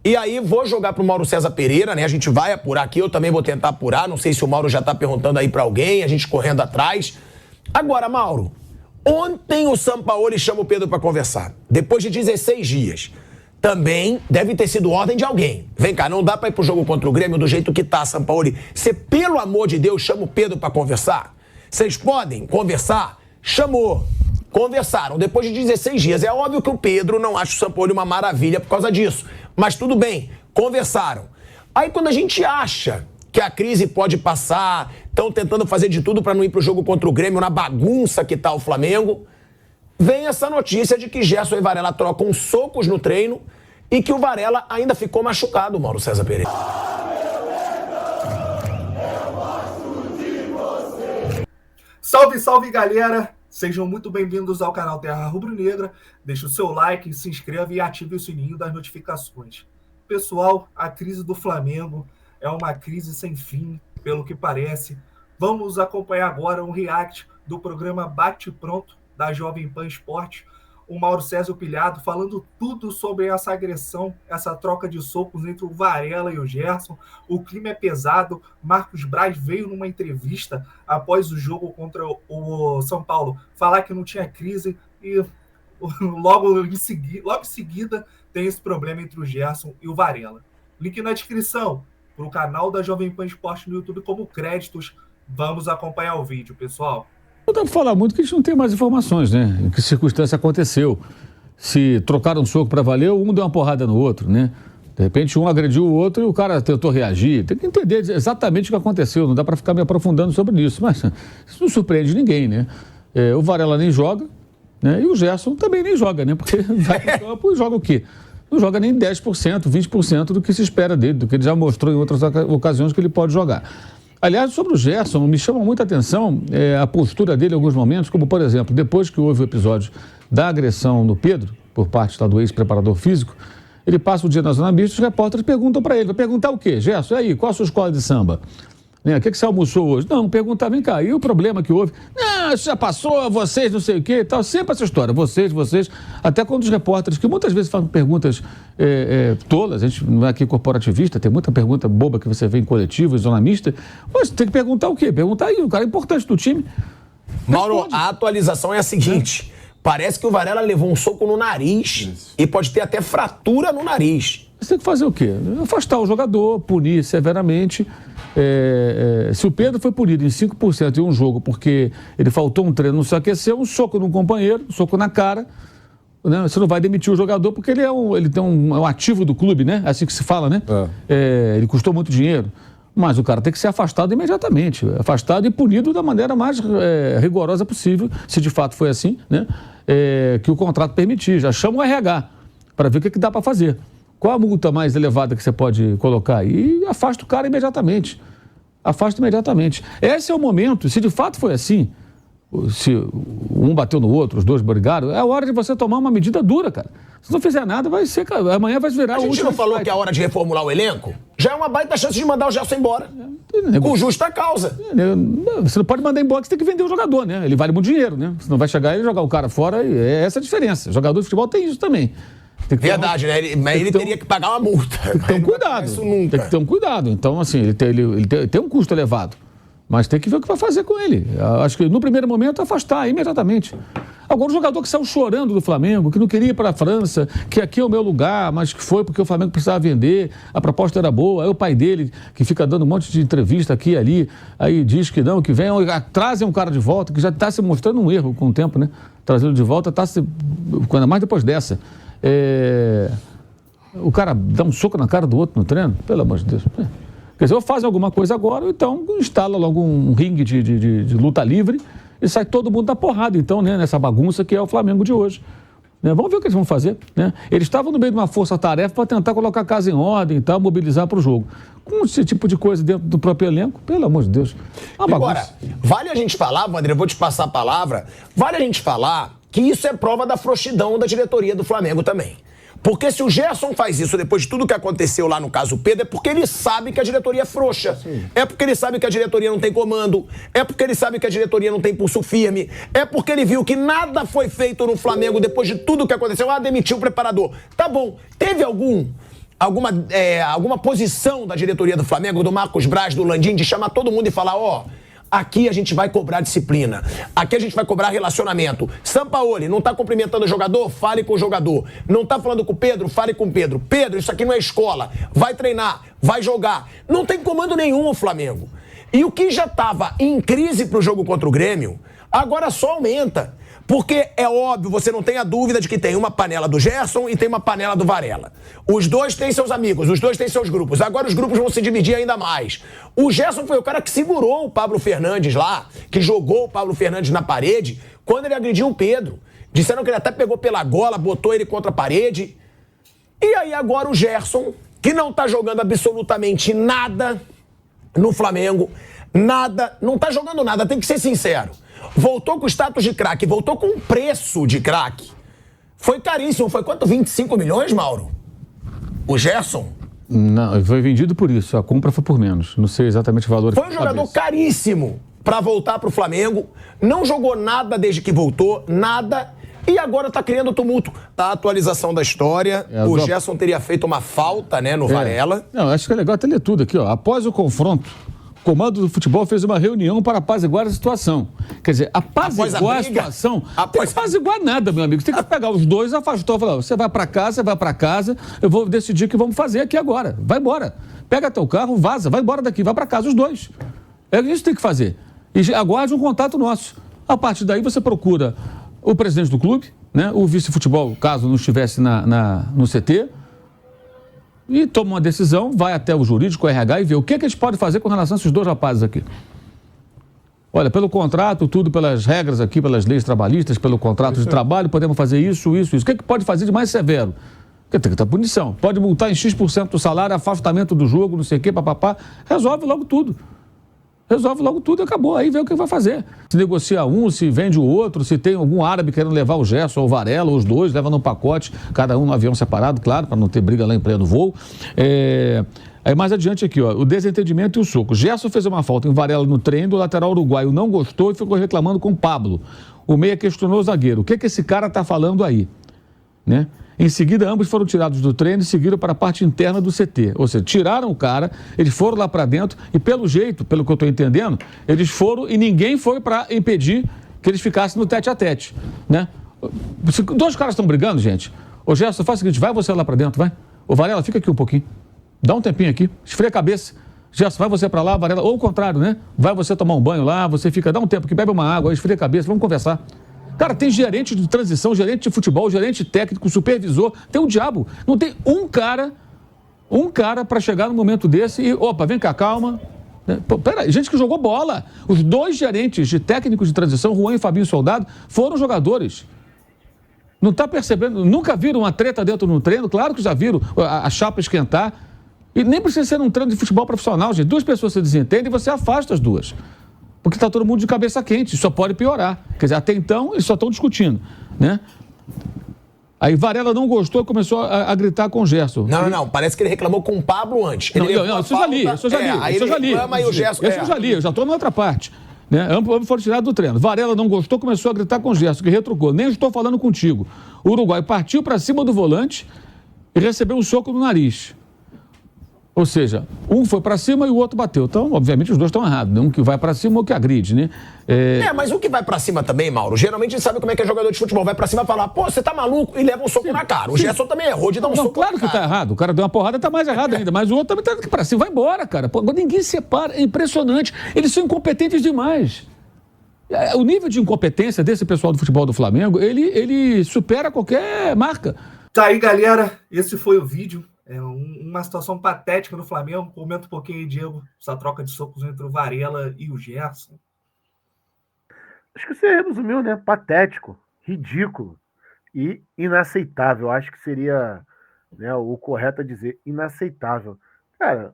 E aí vou jogar pro Mauro César Pereira, né? A gente vai apurar aqui, eu também vou tentar apurar. Não sei se o Mauro já tá perguntando aí pra alguém, a gente correndo atrás. Agora, Mauro, ontem o Sampaoli chama o Pedro pra conversar. Depois de 16 dias. Também deve ter sido ordem de alguém. Vem cá, não dá pra ir pro jogo contra o Grêmio do jeito que tá, Sampaoli. Você, pelo amor de Deus, chama o Pedro pra conversar? Vocês podem conversar? Chamou. Conversaram depois de 16 dias. É óbvio que o Pedro não acha o Sampaoli uma maravilha por causa disso. Mas tudo bem, conversaram. Aí quando a gente acha que a crise pode passar, estão tentando fazer de tudo para não ir pro jogo contra o Grêmio, na bagunça que tá o Flamengo, vem essa notícia de que Gerson e Varela trocam socos no treino e que o Varela ainda ficou machucado, Mauro César Pereira. Salve, salve, galera! Sejam muito bem-vindos ao canal Terra Rubro-Negra. Deixe o seu like, se inscreva e ative o sininho das notificações. Pessoal, a crise do Flamengo é uma crise sem fim, pelo que parece. Vamos acompanhar agora um react do programa Bate Pronto da Jovem Pan Esporte. O Mauro César Pilhado falando tudo sobre essa agressão, essa troca de socos entre o Varela e o Gerson. O clima é pesado. Marcos Braz veio numa entrevista após o jogo contra o São Paulo falar que não tinha crise e logo em seguida tem esse problema entre o Gerson e o Varela. Link na descrição para o canal da Jovem Pan Esporte no YouTube como créditos. Vamos acompanhar o vídeo, pessoal. Não dá para falar muito que a gente não tem mais informações, né? Em que circunstância aconteceu. Se trocaram um soco para valer, um deu uma porrada no outro, né? De repente um agrediu o outro e o cara tentou reagir. Tem que entender exatamente o que aconteceu, não dá para ficar me aprofundando sobre isso. Mas isso não surpreende ninguém, né? O Varela nem joga, né? E o Gerson também nem joga, né? Porque vai pro campo e joga o quê? Não joga nem 10%, 20% do que se espera dele, do que ele já mostrou em outras ocasiões que ele pode jogar. Aliás, sobre o Gerson, me chama muita atenção a postura dele em alguns momentos, como, por exemplo, depois que houve o episódio da agressão no Pedro, por parte do ex-preparador físico, ele passa o dia na zona mista, os repórteres perguntam para ele, vai perguntar o quê? Gerson, e aí, qual a sua escola de samba? O que você almoçou hoje? Não, perguntar, vem cá, e o problema que houve? Não, isso já passou, vocês, não sei o quê e tal, sempre essa história, vocês, até quando os repórteres, que muitas vezes fazem perguntas tolas, a gente não é aqui corporativista, tem muita pergunta boba que você vê em coletivo, em zona mista, mas tem que perguntar o quê? Perguntar aí, o cara é importante do time. Mauro, Responde. a atualização é a seguinte, parece que o Varela levou um soco no nariz e pode ter até fratura no nariz. Você tem que fazer o quê? Afastar o jogador, punir severamente. Se o Pedro foi punido em 5% em um jogo porque ele faltou um treino, não se aqueceu, um soco num companheiro, um soco na cara, né? Você não vai demitir o jogador porque ele tem um ativo do clube, né? É assim que se fala, né? Ele custou muito dinheiro. Mas o cara tem que ser afastado imediatamente, afastado e punido da maneira mais rigorosa possível, se de fato foi assim, né? Que o contrato permitir. Já chama o RH para ver o que dá para fazer. Qual a multa mais elevada que você pode colocar? E afasta o cara imediatamente. Afasta imediatamente. Esse é o momento, se de fato foi assim, se um bateu no outro, os dois brigaram, é a hora de você tomar uma medida dura, cara. Se não fizer nada, vai ser, amanhã vai virar A gente não falou que é a hora de reformular o elenco? Já é uma baita chance de mandar o Gerson embora. Com justa causa. Você não pode mandar embora, você tem que vender o jogador, né? Ele vale muito dinheiro, né? Você não vai chegar e jogar o cara fora, e é essa a diferença. O jogador de futebol tem isso também. Verdade, né? Mas ele teria que pagar uma multa. Tem que ter um cuidado. Tem que ter um cuidado. Então, assim, ele tem um custo elevado. Mas tem que ver o que vai fazer com ele. Acho que no primeiro momento afastar imediatamente. Agora, o jogador que saiu chorando do Flamengo, que não queria ir para a França, que aqui é o meu lugar, mas que foi porque o Flamengo precisava vender, a proposta era boa. Aí o pai dele, que fica dando um monte de entrevista aqui e ali, aí diz que não, que vem, trazem um cara de volta, que já está se mostrando um erro com o tempo, né? Trazê-lo de volta, ainda mais depois dessa. O cara dá um soco na cara do outro no treino, pelo amor de Deus. Quer dizer, ou faz alguma coisa agora, ou então instala logo um ringue de luta livre e sai todo mundo da porrada, então, né, nessa bagunça que é o Flamengo de hoje. Né? Vamos ver o que eles vão fazer. Né? Eles estavam no meio de uma força-tarefa para tentar colocar a casa em ordem e tal, mobilizar para o jogo. Com esse tipo de coisa dentro do próprio elenco, pelo amor de Deus. Agora, vale a gente falar, Wander, eu vou te passar a palavra, vale a gente falar que isso é prova da frouxidão da diretoria do Flamengo também. Porque se o Gerson faz isso depois de tudo que aconteceu lá no caso Pedro, é porque ele sabe que a diretoria é frouxa. Sim. É porque ele sabe que a diretoria não tem comando. É porque ele sabe que a diretoria não tem pulso firme. É porque ele viu que nada foi feito no Flamengo depois de tudo que aconteceu. Demitiu o preparador. Tá bom. Teve algum alguma posição da diretoria do Flamengo, do Marcos Braz, do Landim, de chamar todo mundo e falar, aqui a gente vai cobrar disciplina. Aqui a gente vai cobrar relacionamento. Sampaoli, não tá cumprimentando o jogador? Fale com o jogador. Não tá falando com o Pedro? Fale com o Pedro. Pedro, isso aqui não é escola. Vai treinar, vai jogar. Não tem comando nenhum o Flamengo. E o que já tava em crise pro jogo contra o Grêmio, agora só aumenta. Porque é óbvio, você não tem a dúvida de que tem uma panela do Gerson e tem uma panela do Varela. Os dois têm seus amigos, os dois têm seus grupos. Agora os grupos vão se dividir ainda mais. O Gerson foi o cara que segurou o Pablo Fernandes lá, que jogou o Pablo Fernandes na parede, quando ele agrediu o Pedro. Disseram que ele até pegou pela gola, botou ele contra a parede. E aí agora o Gerson, que não tá jogando absolutamente nada no Flamengo, nada, não tá jogando nada, tem que ser sincero. Voltou com status de craque, voltou com um preço de craque. Foi caríssimo, foi quanto? 25 milhões, Mauro? O Gerson? Não, foi vendido por isso, a compra foi por menos. Não sei exatamente o valor. Foi um jogador caríssimo para voltar pro Flamengo, não jogou nada desde que voltou, nada, e agora tá criando tumulto. A atualização da história, o Gerson teria feito uma falta, né, no Varela. Não, acho que é legal até ler tudo aqui, Após o confronto, o comando do futebol fez uma reunião para apaziguar a situação. Quer dizer, apaziguar a situação. Não tem que apaziguar nada, meu amigo. Você tem que pegar os dois, afastou, falar, você vai para casa, eu vou decidir o que vamos fazer aqui agora. Vai embora. Pega teu carro, vaza, vai embora daqui, vai para casa os dois. É isso que tem que fazer. E aguarde um contato nosso. A partir daí você procura o presidente do clube, né, o vice-futebol, caso não estivesse no CT, e toma uma decisão, vai até o jurídico, o RH, e vê o que a gente pode fazer com relação a esses dois rapazes aqui. Olha, pelo contrato, tudo pelas regras aqui, pelas leis trabalhistas, pelo contrato de trabalho, podemos fazer isso. O que pode fazer de mais severo? Porque tem que ter punição. Pode multar em X% do salário, afastamento do jogo, não sei o quê, papapá. Resolve logo tudo. E acabou. Aí vê o que vai fazer. Se negocia um, se vende o outro, se tem algum árabe querendo levar o Gerson ou o Varela, ou os dois, leva num pacote, cada um no avião separado, claro, para não ter briga lá em pleno voo. Aí mais adiante aqui, o desentendimento e o soco. Gerson fez uma falta em Varela no treino, o lateral uruguaio não gostou e ficou reclamando com o Pablo. O meia questionou o zagueiro. O que esse cara está falando aí? Né? Em seguida, ambos foram tirados do treino e seguiram para a parte interna do CT. Ou seja, tiraram o cara, eles foram lá para dentro e, pelo jeito, pelo que eu estou entendendo, eles foram e ninguém foi para impedir que eles ficassem no tete-a-tete. Né? Se dois caras estão brigando, gente. Ô Gerson, faz o seguinte, vai você lá para dentro, vai. Ô Varela, fica aqui um pouquinho. Dá um tempinho aqui, esfria a cabeça. Gerson, vai você para lá, Varela. Ou o contrário, né? Vai você tomar um banho lá, você fica, dá um tempo aqui, bebe uma água, esfria a cabeça, vamos conversar. Cara, tem gerente de transição, gerente de futebol, gerente técnico, supervisor, tem um diabo. Não tem um cara para chegar num momento desse e, opa, vem cá, calma. Pô, peraí, gente que jogou bola. Os dois gerentes de técnicos de transição, Juan e Fabinho Soldado, foram jogadores. Não está percebendo? Nunca viram uma treta dentro de um treino? Claro que já viram a chapa esquentar. E nem precisa ser um treino de futebol profissional, gente. Duas pessoas se desentendem e você afasta as duas. Porque está todo mundo de cabeça quente, só pode piorar. Quer dizer, até então eles só estão discutindo, né? Aí Varela não gostou e começou a gritar com o Gerson. Não, parece que ele reclamou com o Pablo antes. Não, isso eu já li. Aí ele reclama e o Gerson... Isso eu já li, eu já estou na outra parte. Né? Ambos foram tirados do treino. Varela não gostou, começou a gritar com o Gerson, que retrucou. Nem estou falando contigo. O Uruguai partiu para cima do volante e recebeu um soco no nariz. Ou seja, um foi para cima e o outro bateu. Então, obviamente, os dois estão errados. Um que vai para cima ou que agride, né? Mas o que vai para cima também, Mauro, geralmente a gente sabe como é que é jogador de futebol. Vai para cima e fala, pô, você tá maluco? E leva um soco na cara. O Gerson também errou de dar um soco claro na cara. Claro que tá errado. O cara deu uma porrada, tá mais errado ainda. Mas o outro também tá aqui para cima. Vai embora, cara. Pô, ninguém separa. É impressionante. Eles são incompetentes demais. O nível de incompetência desse pessoal do futebol do Flamengo, ele supera qualquer marca. Tá aí, galera. Esse foi o vídeo. Uma situação patética no Flamengo. Comenta um pouquinho aí, Diego, essa troca de socos entre o Varela e o Gerson. Acho que você resumiu, né? Patético, ridículo e inaceitável. Acho que seria, né, o correto a dizer inaceitável. Cara,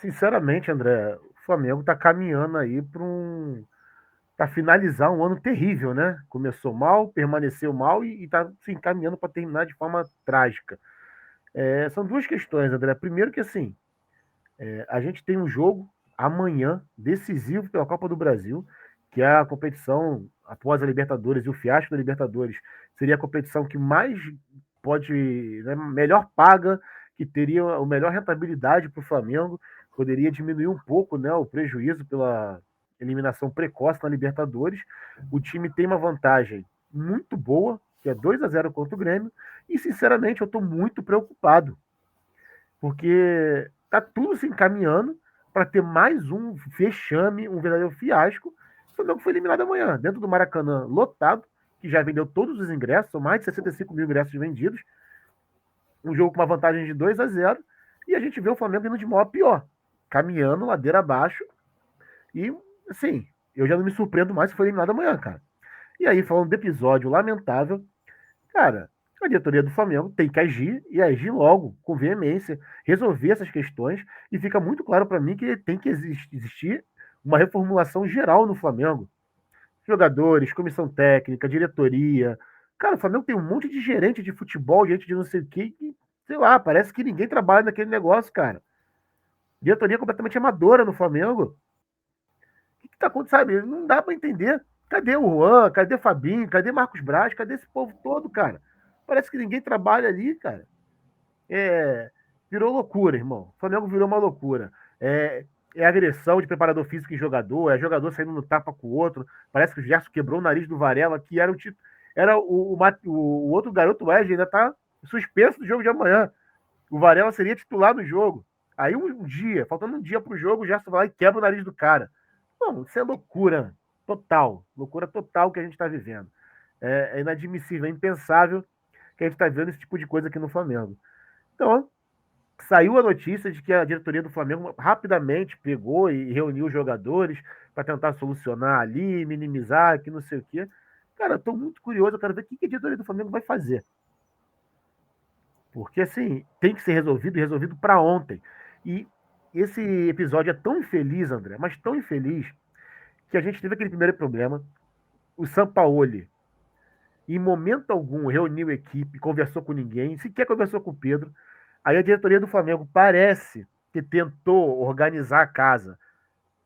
sinceramente, André, o Flamengo tá caminhando aí para finalizar um ano terrível, né? Começou mal, permaneceu mal e tá se encaminhando para terminar de forma trágica. São duas questões, André. Primeiro que, assim, a gente tem um jogo amanhã decisivo pela Copa do Brasil, que é a competição após a Libertadores e o fiasco da Libertadores. Seria a competição que mais pode, né, melhor paga, que teria a melhor rentabilidade para o Flamengo, poderia diminuir um pouco, né, o prejuízo pela eliminação precoce na Libertadores. O time tem uma vantagem muito boa, que é 2-0 contra o Grêmio, e sinceramente eu estou muito preocupado, porque tá tudo se encaminhando para ter mais um vexame, um verdadeiro fiasco. O Flamengo foi eliminado amanhã, dentro do Maracanã, lotado, que já vendeu todos os ingressos, são mais de 65 mil ingressos vendidos, um jogo com uma vantagem de 2-0, e a gente vê o Flamengo indo de mal a pior, caminhando ladeira abaixo, e, assim, eu já não me surpreendo mais se for eliminado amanhã, cara. E aí, falando de episódio lamentável, cara, a diretoria do Flamengo tem que agir e agir logo, com veemência, resolver essas questões, e fica muito claro para mim que tem que existir uma reformulação geral no Flamengo. Jogadores, comissão técnica, diretoria. Cara, o Flamengo tem um monte de gerente de futebol, gente de não sei o quê, e, sei lá, parece que ninguém trabalha naquele negócio, cara. Diretoria completamente amadora no Flamengo. O que tá acontecendo, sabe? Não dá para entender. Cadê o Juan? Cadê o Fabinho? Cadê Marcos Braz? Cadê esse povo todo, cara? Parece que ninguém trabalha ali, cara. Virou loucura, irmão. O Flamengo virou uma loucura. É agressão de preparador físico em jogador, é jogador saindo no tapa com o outro. Parece que o Gerson quebrou o nariz do Varela, que era o outro garoto Wesley, ainda tá suspenso do jogo de amanhã. O Varela seria titular no jogo. Aí faltando um dia pro jogo, o Gerson vai lá e quebra o nariz do cara. Não, isso é loucura total. Loucura total que a gente está vivendo. É inadmissível, é impensável que a gente está vendo esse tipo de coisa aqui no Flamengo. Então, saiu a notícia de que a diretoria do Flamengo rapidamente pegou e reuniu os jogadores para tentar solucionar ali, minimizar, que não sei o quê. Cara, eu tô muito curioso, eu quero ver o que a diretoria do Flamengo vai fazer. Porque, assim, tem que ser resolvido, e resolvido para ontem. E esse episódio é tão infeliz, André, mas tão infeliz, que a gente teve aquele primeiro problema. O Sampaoli, em momento algum, reuniu a equipe, conversou com ninguém, sequer conversou com o Pedro. Aí a diretoria do Flamengo parece que tentou organizar a casa,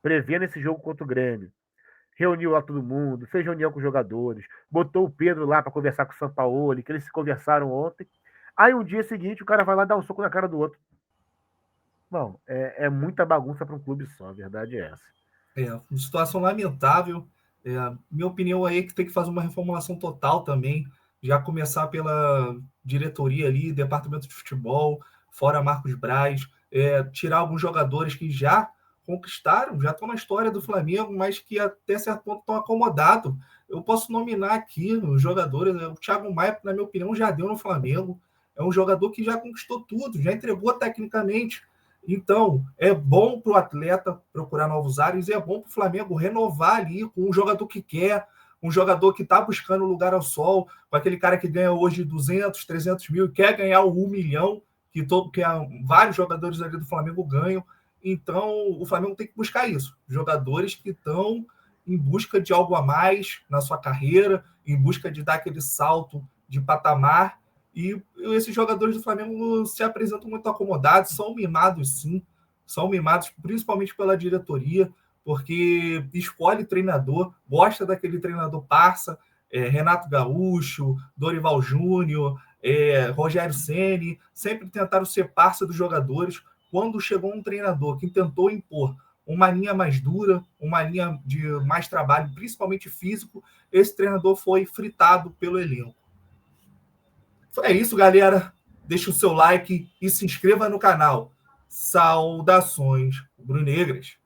prevendo esse jogo contra o Grêmio. Reuniu lá todo mundo, fez reunião com os jogadores, botou o Pedro lá para conversar com o Sampaoli, que eles se conversaram ontem. Aí um dia seguinte o cara vai lá dar um soco na cara do outro. Bom, é muita bagunça para um clube só, a verdade é essa. Uma situação lamentável. Minha opinião aí é que tem que fazer uma reformulação total também, já começar pela diretoria ali, departamento de futebol, fora Marcos Braz, tirar alguns jogadores que já conquistaram, já estão na história do Flamengo, mas que até certo ponto estão acomodados. Eu posso nominar aqui os jogadores, o Thiago Maia, na minha opinião, já deu no Flamengo, é um jogador que já conquistou tudo, já entregou tecnicamente. Então, é bom para o atleta procurar novos ares e é bom para o Flamengo renovar ali com um jogador que quer, um jogador que está buscando lugar ao sol, com aquele cara que ganha hoje 200, 300 mil e quer ganhar o 1 milhão, que vários jogadores ali do Flamengo ganham. Então, o Flamengo tem que buscar isso. Jogadores que estão em busca de algo a mais na sua carreira, em busca de dar aquele salto de patamar. E esses jogadores do Flamengo se apresentam muito acomodados, são mimados sim, são mimados principalmente pela diretoria, porque escolhe treinador, gosta daquele treinador parça, Renato Gaúcho, Dorival Júnior, Rogério Ceni, sempre tentaram ser parça dos jogadores. Quando chegou um treinador que tentou impor uma linha mais dura, uma linha de mais trabalho, principalmente físico, esse treinador foi fritado pelo elenco. É isso, galera. Deixa o seu like e se inscreva no canal. Saudações rubro-negras.